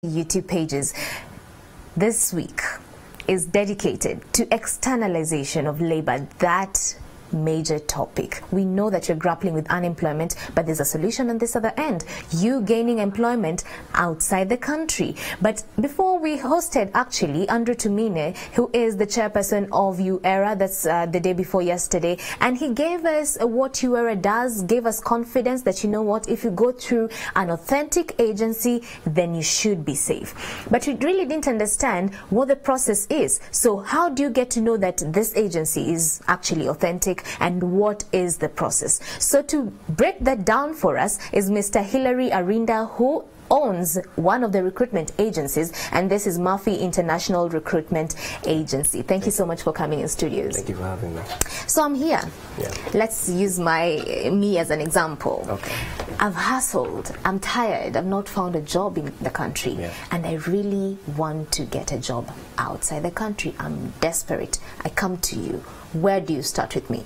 YouTube pages this week is dedicated to externalization of labor, that major topic. We know that you're grappling with unemployment, but there's a solution on this other end, you gaining employment outside the country. But before we hosted actually Andrew Tumine, who is the chairperson of UERA, that's the day before yesterday, and he gave us what UERA does, gave us confidence that, you know what, if you go through an authentic agency, then you should be safe. But we really didn't understand what the process is. So how do you get to know that this agency is actually authentic, and what is the process? So to break that down for us is Mr. Hilary Arinda, who owns one of the recruitment agencies, and this is Murphy International Recruitment Agency. Thank you so much for coming in studios. Thank you for having me. So I'm here. Yeah. Let's use me as an example. Okay. I've hustled, I'm tired, I've not found a job in the country, and I really want to get a job outside the country. I'm desperate. I come to you. Where do you start with me?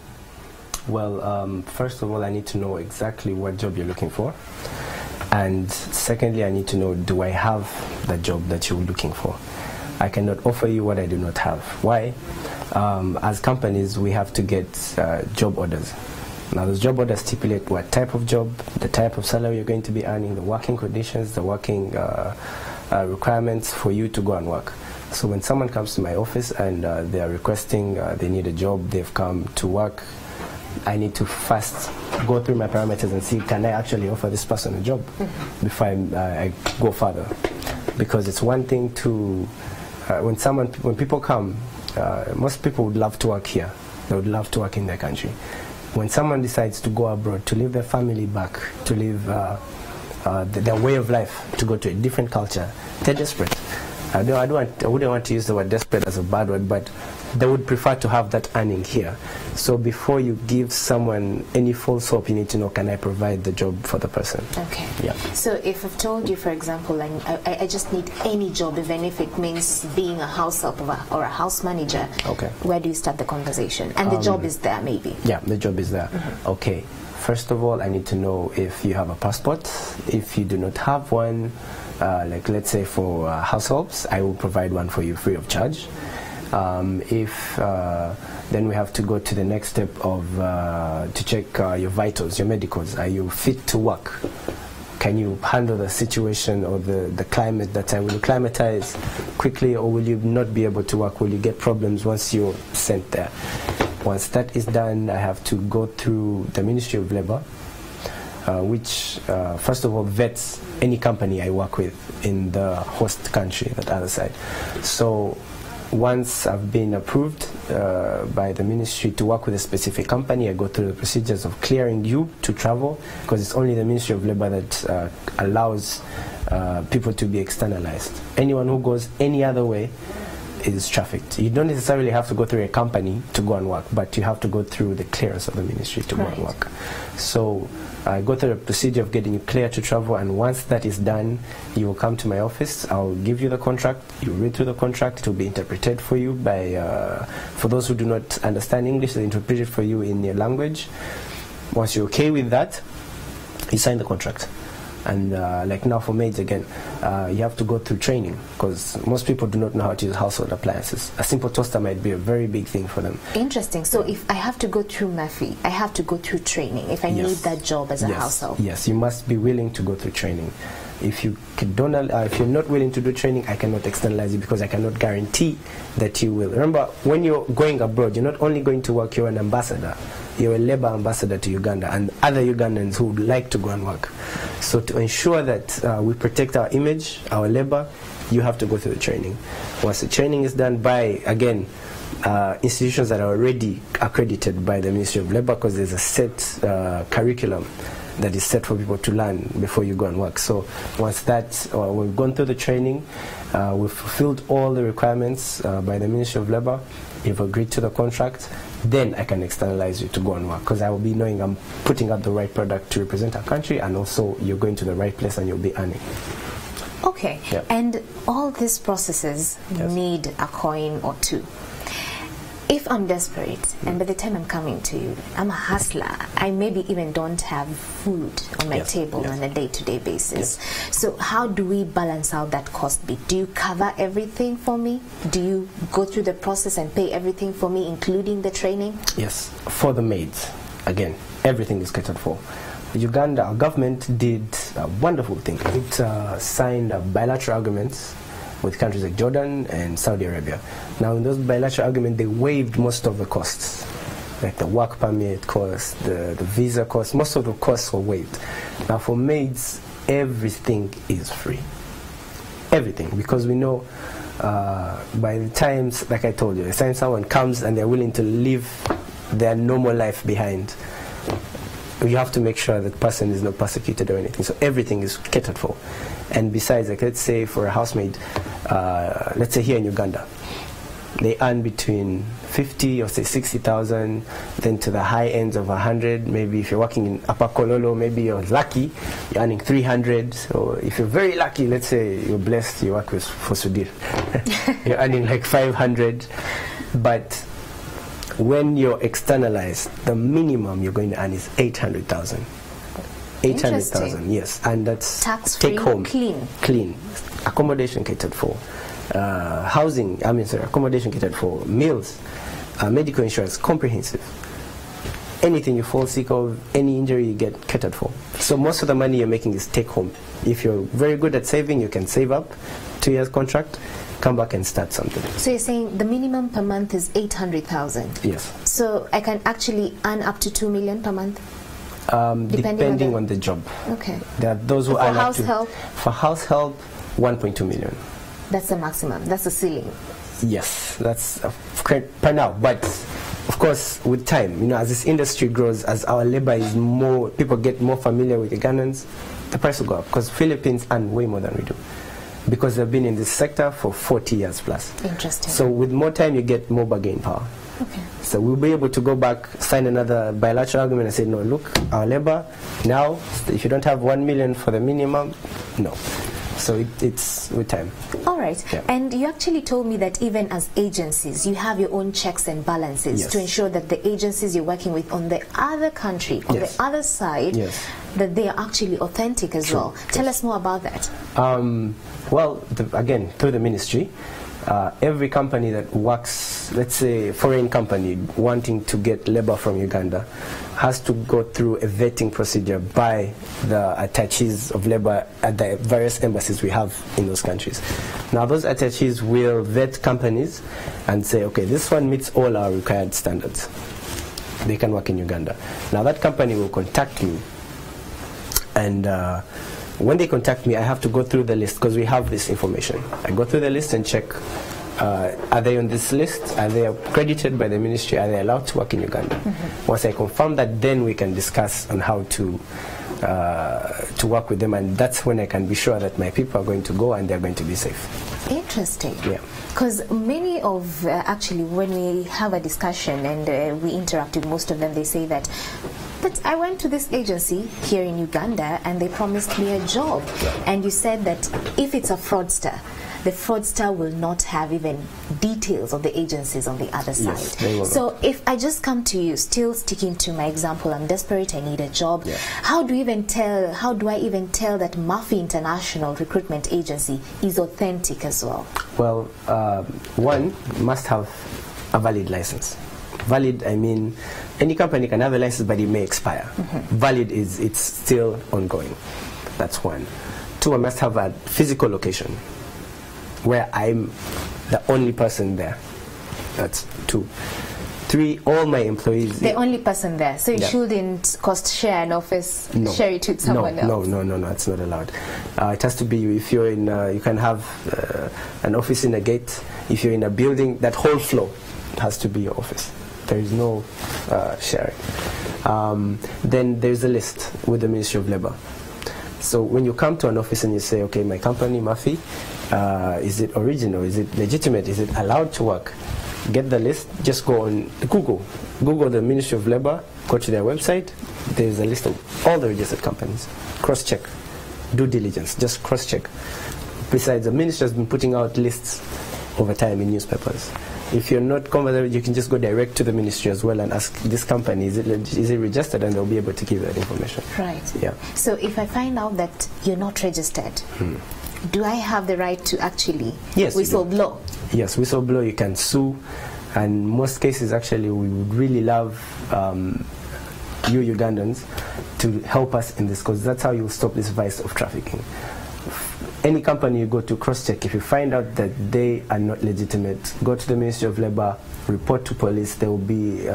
Well, first of all, I need to know exactly what job you're looking for. And secondly, I need to know, do I have the job that you're looking for? I cannot offer you what I do not have. Why? As companies, we have to get job orders. Now, those job orders stipulate what type of job, the type of salary you're going to be earning, the working conditions, the working requirements for you to go and work. So when someone comes to my office and they are requesting, they need a job, they've come to work, I need to first go through my parameters and see, can I actually offer this person a job before I go further? Because it's one thing to, when people come, most people would love to work here. They would love to work in their country. When someone decides to go abroad, to leave their family back, to leave their way of life, to go to a different culture, they're desperate. I wouldn't want to use the word desperate as a bad word, but they would prefer to have that earning here. So before you give someone any false hope, you need to know, can I provide the job for the person? Okay. Yeah. So if I've told you, for example, I just need any job, even if it means being a house help or a house manager, okay, where do you start the conversation? And the job is there, maybe? Yeah, the job is there. Okay. First of all, I need to know if you have a passport. If you do not have one, like let's say for households, I will provide one for you free of charge. Then we have to go to the next step of to check your vitals, your medicals. Are you fit to work? Can you handle the situation or the climate that time? Will you climatize quickly, or will you not be able to work? Will you get problems once you're sent there? Once that is done, I have to go through the Ministry of Labor, which first of all vets any company I work with in the host country, that other side. So once I've been approved by the ministry to work with a specific company, I go through the procedures of clearing you to travel, because it's only the Ministry of Labor that allows people to be externalized. Anyone who goes any other way is trafficked. You don't necessarily have to go through a company to go and work, but you have to go through the clearance of the ministry to go and work. So I go through the procedure of getting you clear to travel, and once that is done, you will come to my office. I'll give you the contract. You read through the contract. It will be interpreted for you by, for those who do not understand English, they interpret it for you in your language. Once you're okay with that, you sign the contract. And like now for maids again, you have to go through training, because most people do not know how to use household appliances. A simple toaster might be a very big thing for them. Interesting. So if I have to go through Murphy, I have to go through training if I need that job as a house help? Yes, you must be willing to go through training. If you don't, if you're not willing to do training, I cannot externalize you, because I cannot guarantee that you will. Remember, when you're going abroad, you're not only going to work, you're an ambassador. You're a labor ambassador to Uganda and other Ugandans who would like to go and work. So to ensure that we protect our image, our labor, you have to go through the training. Once the training is done by, again, institutions that are already accredited by the Ministry of Labor, because there's a set curriculum that is set for people to learn before you go and work. So once that, we've gone through the training, we've fulfilled all the requirements by the Ministry of Labor, you've agreed to the contract, then I can externalize you to go and work, because I will be knowing I'm putting up the right product to represent our country, and also you're going to the right place and you'll be earning. Okay, and all these processes need a coin or two. If I'm desperate and by the time I'm coming to you, I'm a hustler, I maybe even don't have food on my table on a day-to-day basis. So how do we balance out that cost bit? Do you cover everything for me? Do you go through the process and pay everything for me, including the training? Yes, for the maids, again, everything is catered for. Uganda, our government did a wonderful thing. It signed bilateral agreements with countries like Jordan and Saudi Arabia. Now, in those bilateral agreements, they waived most of the costs, like the work permit cost, the visa cost. Most of the costs were waived. Now, for maids, everything is free. Everything, because we know by the time, like I told you, the time someone comes and they're willing to leave their normal life behind, you have to make sure that person is not persecuted or anything. So everything is catered for. And besides, like, let's say for a housemaid, let's say here in Uganda, they earn between 50 or say 60,000, then to the high ends of 100. Maybe if you're working in Upper Kololo, maybe you're lucky, you're earning 300. So if you're very lucky, let's say you're blessed, you work with for Sudir, you're earning like 500. But when you're externalized, the minimum you're going to earn is 800,000. 800,000, yes, and that's tax-free, take home, clean, accommodation catered for, accommodation catered for, meals, medical insurance, comprehensive. Anything you fall sick of, any injury you get catered for. So most of the money you're making is take home. If you're very good at saving, you can save up 2 years contract, come back and start something. So you're saying the minimum per month is 800,000? Yes. So I can actually earn up to 2 million per month? Depending on the job. Okay. There are those who for earn house up to, help? For house help, 1.2 million. That's the maximum. That's the ceiling. Yes, that's per now. But of course, with time, you know, as this industry grows, as our labor is more, people get more familiar with the Ugandans, the price will go up. Because Philippines earn way more than we do, because they've been in this sector for 40 years plus. Interesting. So with more time, you get more bargaining power. Okay. So we'll be able to go back, sign another bilateral agreement and say, no, look, our labor, now, if you don't have 1 million for the minimum, no. So it's with time. All right. Yeah. And you actually told me that even as agencies, you have your own checks and balances to ensure that the agencies you're working with on the other country, on the other side, that they are actually authentic as well. Tell us more about that. Well, again, through the ministry, every company that works, let's say foreign company wanting to get labor from Uganda, has to go through a vetting procedure by the attaches of labor at the various embassies we have in those countries. Now those attaches will vet companies and say, okay, this one meets all our required standards. They can work in Uganda. Now that company will contact me, and when they contact me, I have to go through the list because we have this information. I go through the list and check, are they on this list? Are they accredited by the ministry? Are they allowed to work in Uganda? Once I confirm that, then we can discuss on how to work with them, and that's when I can be sure that my people are going to go and they're going to be safe. Interesting. Yeah. Because many of, actually, when we have a discussion and we interact with most of them, they say that, but I went to this agency here in Uganda and they promised me a job. And you said that if it's a fraudster, the fraudster will not have even details of the agencies on the other side. So if I just come to you, still sticking to my example, I'm desperate, I need a job. How do I even tell that Murphy International Recruitment Agency is authentic as well? Well, one must have a valid license. Valid, I mean, any company can have a license, but it may expire. Valid is it's still ongoing. That's one. Two, I must have a physical location where I'm the only person there. That's two. Three, all my employees. The only person there. So you shouldn't cost share an office, share it with someone else. No, it's not allowed. It has to be, if you're in, you can have an office in a gate. If you're in a building, that whole floor has to be your office. There is no sharing. Then there's a list with the Ministry of Labor. So when you come to an office and you say, okay, my company, Murphy, is it original? Is it legitimate? Is it allowed to work? Get the list. Just go on Google the Ministry of Labor, go to their website. There's a list of all the registered companies. Cross-check. Due diligence. Just cross-check. Besides, the ministry has been putting out lists over time in newspapers. If you're not comfortable, you can just go direct to the ministry as well and ask this company, is it registered, and they'll be able to give you that information. Right. Yeah. So if I find out that you're not registered, do I have the right to actually whistleblow? Yes, whistleblow. You can sue, and most cases actually we would really love you Ugandans to help us in this, because that's how you'll stop this vice of trafficking. Any company you go to, cross-check. If you find out that they are not legitimate, go to the Ministry of Labour, report to police. They will be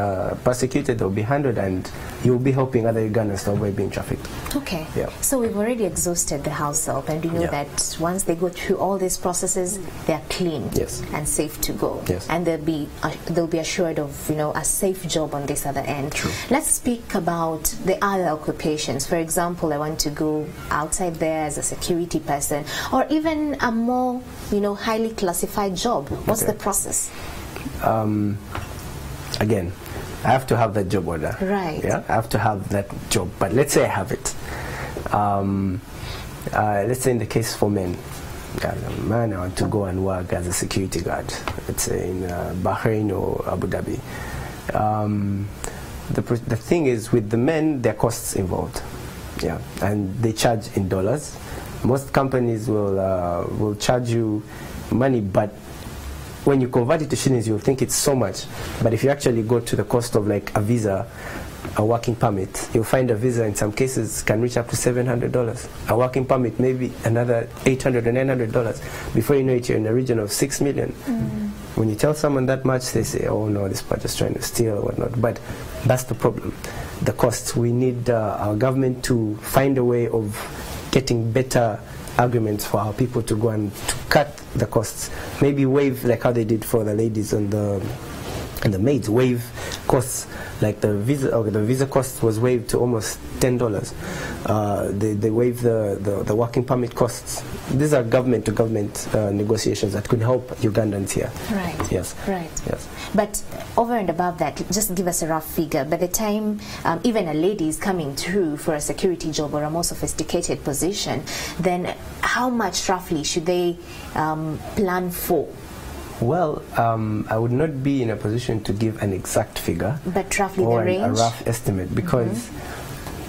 prosecuted, they will be handled, and you will be helping other Ugandans to avoid being trafficked. Okay. Yeah. So we've already exhausted the house help, and you know that once they go through all these processes, they're clean and safe to go. Yes. And they'll be assured of, you know, a safe job on this other end. True. Let's speak about the other occupations. For example, I want to go outside there as a security person, or even a more, you know, highly classified job. What's the process? Again, I have to have that job order. Right. Yeah, I have to have that job. But let's say I have it. Let's say in the case for men, man, I want to go and work as a security guard. Let's say in Bahrain or Abu Dhabi. The thing is, with the men, there are costs involved. Yeah, and they charge in dollars. Most companies will charge you money, but when you convert it to shillings, you'll think it's so much. But if you actually go to the cost of like a visa, a working permit, you'll find a visa in some cases can reach up to $700. A working permit maybe another $800 or $900. Before you know it, you're in the region of $6 million. When you tell someone that much, they say, oh no, this part is trying to steal or whatnot. But that's the problem, the costs. We need our government to find a way of getting better arguments for our people to go and to cut the costs. Maybe waive, like how they did for the ladies and the maids, waive costs. Like the visa cost was waived to almost $10. They waived the working permit costs. These are government to government negotiations that could help Ugandans here. Right. Yes. Right. Yes. But over and above that, just give us a rough figure. By the time even a lady is coming through for a security job or a more sophisticated position, then how much roughly should they plan for? Well, I would not be in a position to give an exact figure, but roughly or the range? a rough estimate, because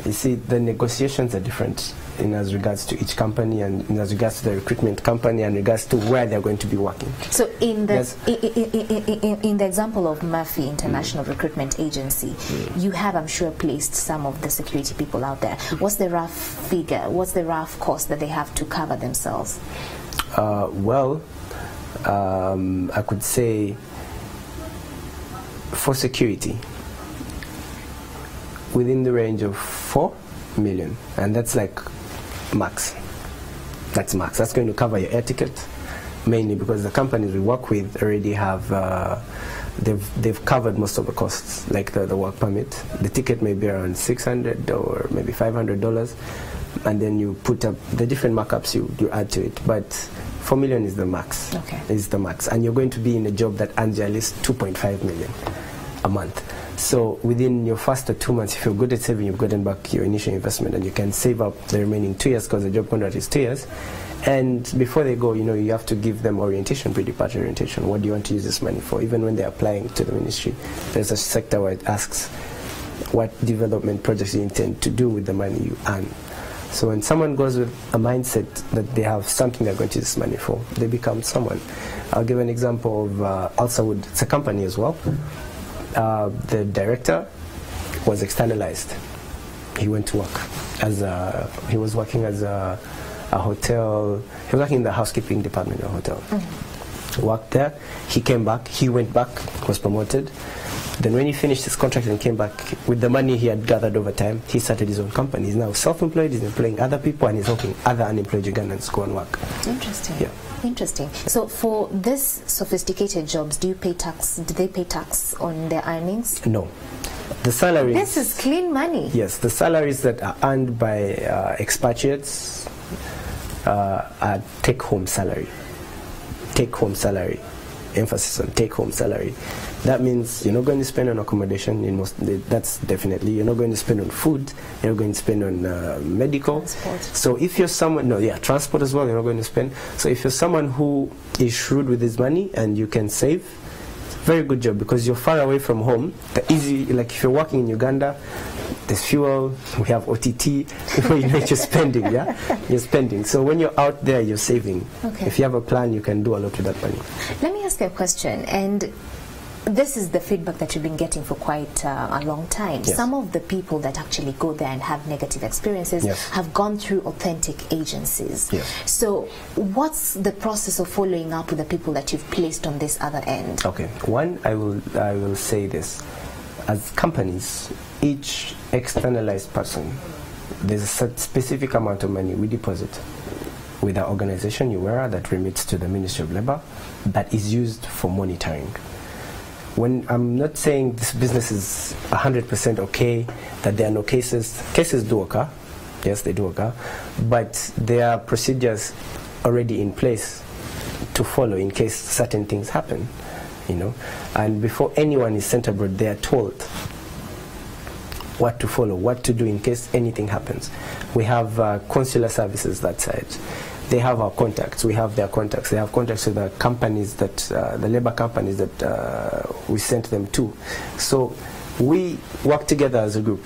you see, the negotiations are different in as regards to each company, and in as regards to the recruitment company, and regards to where they're going to be working. So in the in the example of Murphy International Recruitment Agency, you have, I'm sure, placed some of the security people out there. What's the rough figure? What's the rough cost that they have to cover themselves? I could say for security within the range of 4 million, and that's like max. That's max. That's going to cover your air ticket, mainly because the companies we work with already have they've covered most of the costs, like the work permit. The ticket may be around $600 or maybe $500, and then you put up the different markups you add to it. But 4 million is the max. Okay. Is the max, and you're going to be in a job that earns you at least 2.5 million a month. So within your first 2 months, if you're good at saving, you've gotten back your initial investment, and you can save up the remaining 2 years, because the job contract is 2 years. And before they go, you have to give them orientation, pre-departure orientation. What do you want to use this money for? Even when they're applying to the ministry, there's a sector where it asks what development projects you intend to do with the money you earn. So when someone goes with a mindset that they have something they're going to use this money for, they become someone. I'll give an example of Alsawood. It's a company as well. The director was externalized. He went to work he was working as a hotel. He was working in the housekeeping department of a hotel. Worked there. He came back. He went back. Was promoted. Then when he finished his contract and came back with the money he had gathered over time, he started his own company. He's now self-employed. He's employing other people, and he's helping other unemployed Ugandans go and work. Interesting. Yeah. Interesting. So for this sophisticated jobs, do you pay tax? Do they pay tax on their earnings? No. The salaries. This is clean money. Yes, the salaries that are earned by expatriates are take-home salary. Take-home salary. Emphasis on take-home salary. That means you're not going to spend on accommodation. That's definitely. You're not going to spend on food. You're not going to spend on medical. Transport. So if you're someone, transport as well. You're not going to spend. So if you're someone who is shrewd with his money and you can save, Very good job, because you're far away from home. The easy, like if you're working in Uganda, there's fuel, we have OTT, you know you're spending, yeah? You're spending. So when you're out there, you're saving. Okay. If you have a plan, you can do a lot with that money. Let me ask you a question, and this is the feedback that you've been getting for quite a long time. Yes. Some of the people that actually go there and have negative experiences have gone through authentic agencies. Yes. So what's the process of following up with the people that you've placed on this other end? Okay, one, I will say this. As companies, each externalized person, there's a specific amount of money we deposit with our organization, UWERA, that remits to the Ministry of Labor, that is used for monitoring. When I'm not saying this business is 100% okay, that there are no cases. Cases do occur. Yes, they do occur. But there are procedures already in place to follow in case certain things happen, you know. And before anyone is sent abroad, they are told what to follow, what to do in case anything happens. We have consular services that side. They have our contacts. We have their contacts. They have contacts with the companies that, the labor companies that we sent them to. So we work together as a group.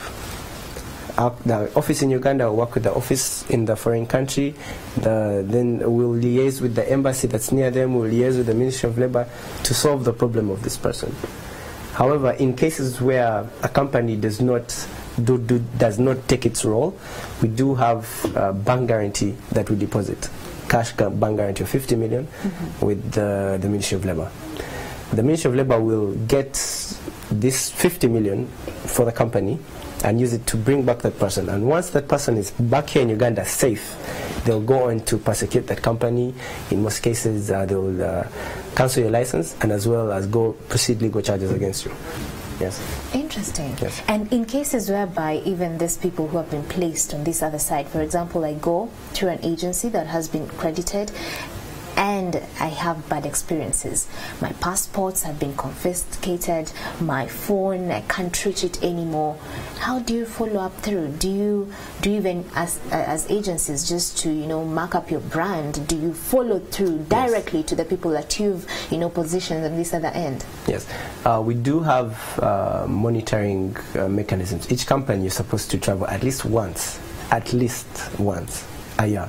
The office in Uganda will work with the office in the foreign country. Then we'll liaise with the embassy that's near them. We'll liaise with the Ministry of Labor to solve the problem of this person. However, in cases where a company does not take its role, we do have a bank guarantee that we deposit, cash bank guarantee of 50 million with the Ministry of Labor. The Ministry of Labor will get this 50 million for the company and use it to bring back that person. And once that person is back here in Uganda safe, they'll go on to prosecute that company. In most cases, they'll cancel your license and as well as proceed legal charges against you. Yes. Interesting. Yes. And in cases whereby even these people who have been placed on this other side, for example, I go through an agency that has been credited and I have bad experiences. My passports have been confiscated, my phone, I can't reach it anymore. How do you follow up through? Do you even, as agencies, just to, you know, mark up your brand, do you follow through directly to the people that you've, you know, positioned on this other end? Yes. We do have monitoring mechanisms. Each company is supposed to travel at least once a year.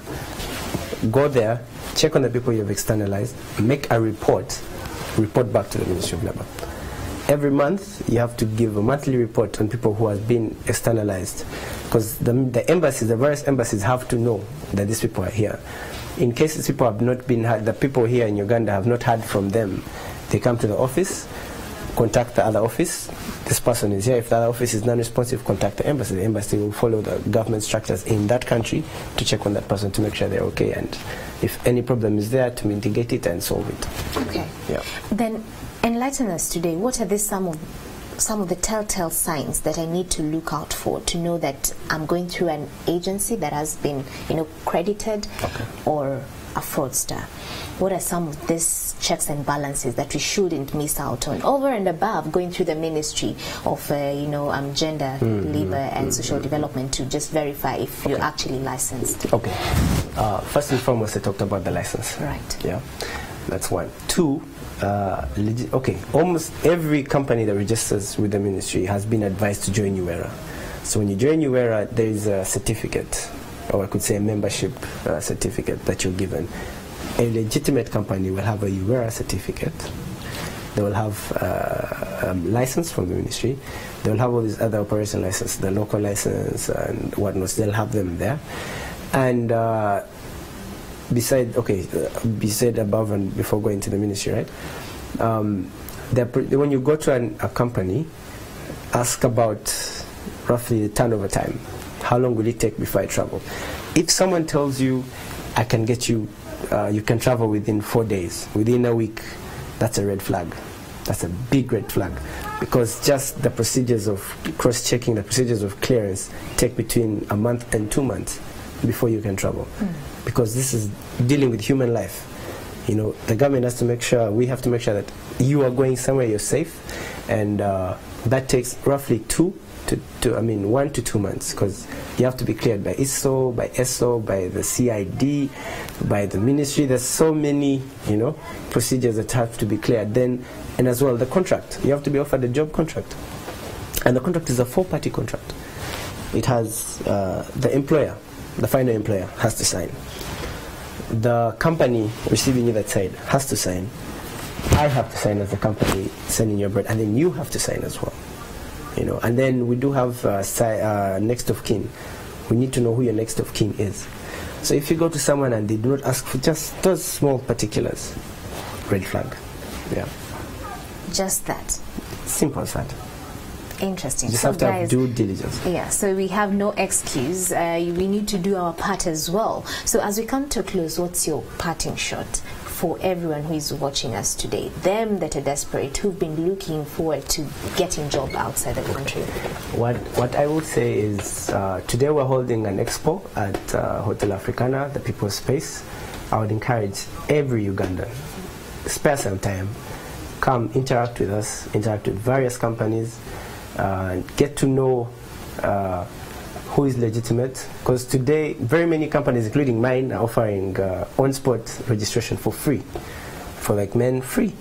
Go there, check on the people you've externalized, make a report back to the Ministry of Labor. Every month, you have to give a monthly report on people who have been externalized, because the embassies, the various embassies have to know that these people are here. In case these people have not been heard, the people here in Uganda have not heard from them, they come to the office, contact the other office, this person is here. If the other office is non-responsive, contact the embassy. The embassy will follow the government structures in that country to check on that person to make sure they're okay, and if any problem is there, to mitigate it and solve it. Okay. Yeah. Then enlighten us today. What are some of the telltale signs that I need to look out for to know that I'm going through an agency that has been, you know, credited or a fraudster? What are some of these checks and balances that we shouldn't miss out on, over and above going through the Ministry of you know, Gender, Labor and Social Development to just verify if you're actually licensed? Okay. First and foremost, I talked about the license. Right. Yeah, that's one. Two, okay, almost every company that registers with the ministry has been advised to join UWERA. So when you join UWERA, there is a certificate, or I could say a membership certificate that you're given. A legitimate company will have a UWERA certificate. They will have a license from the ministry. They will have all these other operation licenses, the local license and whatnot. They'll have them there. And beside above and before going to the ministry, right? When you go to a company, ask about roughly the turnover time. How long will it take before I travel? If someone tells you, I can get you, you can travel within 4 days, within a week, that's a red flag. That's a big red flag, because just the procedures of cross-checking, the procedures of clearance take between a month and 2 months before you can travel. Because this is dealing with human life. You know, the government has to make sure, we have to make sure that you are going somewhere you're safe, and that takes roughly 2 I mean 1 to 2 months, because you have to be cleared by ISO, by SO, by the CID, by the ministry. There's so many, you know, procedures that have to be cleared. Then, and as well the contract. You have to be offered a job contract, and the contract is a 4-party contract. It has the employer, the final employer, has to sign. The company receiving you that side has to sign. I have to sign as the company sending you abroad, and then you have to sign as well. You know, and then we do have next of kin. We need to know who your next of kin is. So if you go to someone and they do not ask for just those small particulars, red flag. Yeah. Just that. Simple as that. Interesting. Just so have to have due diligence. Yeah, so we have no excuse. We need to do our part as well. So as we come to a close, what's your parting shot for everyone who is watching us today? Them that are desperate, who've been looking forward to getting job outside the country. What I would say is today we're holding an expo at Hotel Africana, the People's Space. I would encourage every Ugandan, spare some time, come interact with us, interact with various companies, get to know who is legitimate, because today very many companies, including mine, are offering on-spot registration for free, for like men free.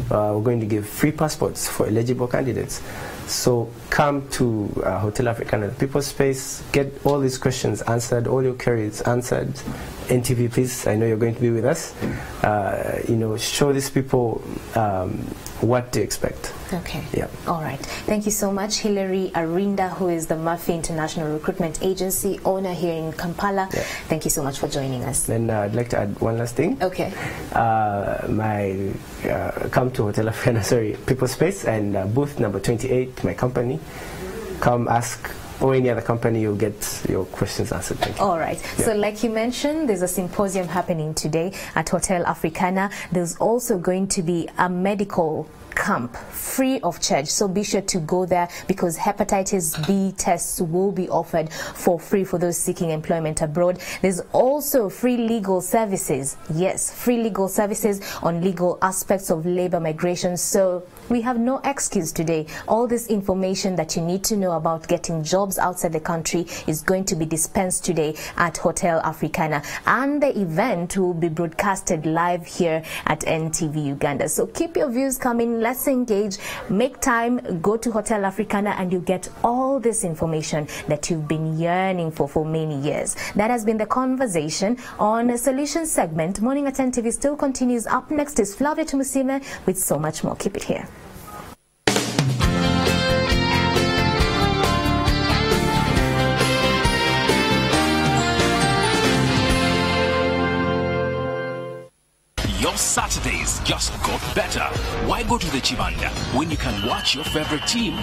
We're going to give free passports for eligible candidates. So come to Hotel Africana, the People's Space, get all these questions answered, all your queries answered. NTV, please, I know you're going to be with us. You know, show these people what to expect. Okay. Yeah. All right. Thank you so much, Hilary Arinda, who is the Murphy International Recruitment Agency owner here in Kampala. Yeah. Thank you so much for joining us. Then I'd like to add one last thing. Okay. Come to Hotel Africana, sorry, People's Space, and booth number 28, my company. Come ask, or any other company, you'll get your questions answered. Thank you. All right. Yeah. So like you mentioned, there's a symposium happening today at Hotel Africana. There's also going to be a medical camp free of charge, so be sure to go there, because hepatitis B tests will be offered for free for those seeking employment abroad. There's also free legal services. Yes, free legal services on legal aspects of labor migration. So we have no excuse today. All this information that you need to know about getting jobs outside the country is going to be dispensed today at Hotel Africana, and the event will be broadcasted live here at NTV Uganda. So keep your views coming. Let's engage, make time, go to Hotel Africana, and you get all this information that you've been yearning for many years. That has been the conversation on a solution segment. Morning at NTV still continues. Up next is Flavia Tumusime with so much more. Keep it here. Your Saturdays just got better. Why go to the Chibanda when you can watch your favorite team